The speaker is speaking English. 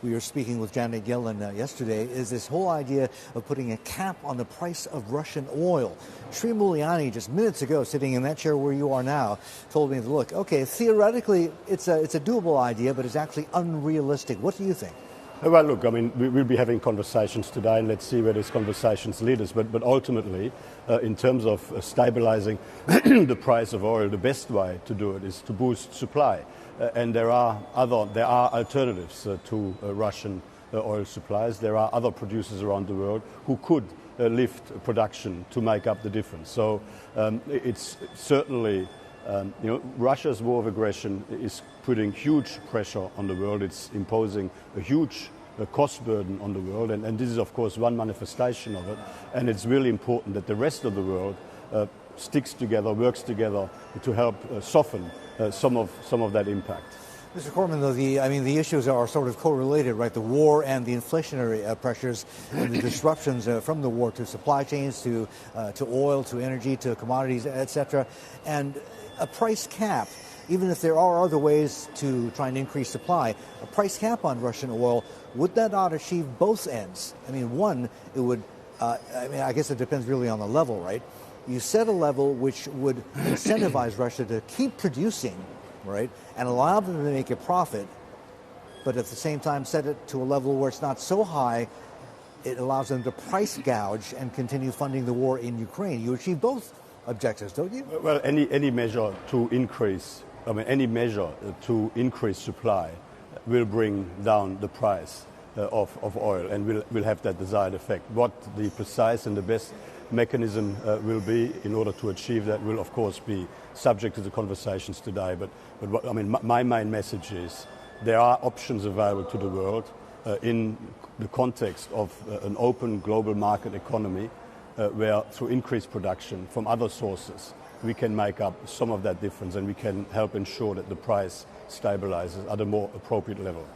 We were speaking with Janet Yellen yesterday, is this whole idea of putting a cap on the price of Russian oil. Sri Mulyani, just minutes ago, sitting in that chair where you are now, told me, look, okay, theoretically, it's a doable idea, but it's actually unrealistic. What do you think? Well, look, I mean, we'll be having conversations today, and let's see where these conversations lead us. But ultimately, in terms of stabilizing the price of oil, the best way to do it is to boost supply. And there are alternatives to Russian oil supplies. There are other producers around the world who could lift production to make up the difference. So it's certainly, Russia's war of aggression is putting huge pressure on the world. It's imposing a huge cost burden on the world, and this is, of course, one manifestation of it. And it's really important that the rest of the world sticks together, works together to help soften some of that impact. Mr. Cormann, though, the issues are sort of correlated, right? The war and the inflationary pressures and the disruptions from the war to supply chains, to oil, to energy, to commodities, etc. And a price cap, even if there are other ways to try and increase supply, a price cap on Russian oil, would that not achieve both ends? I mean, one, it would, I guess it depends really on the level, right? You set a level which would incentivize Russia to keep producing, right, and allow them to make a profit, but at the same time set it to a level where it's not so high, it allows them to price gouge and continue funding the war in Ukraine. You achieve both objectives, don't you? Well, any measure to increase, supply will bring down the price of oil and will have that desired effect. What the precise and the best mechanism will be in order to achieve that will, of course, be subject to the conversations today. But my main message is there are options available to the world in the context of an open global market economy where through increased production from other sources we can make up some of that difference and we can help ensure that the price stabilizes at a more appropriate level.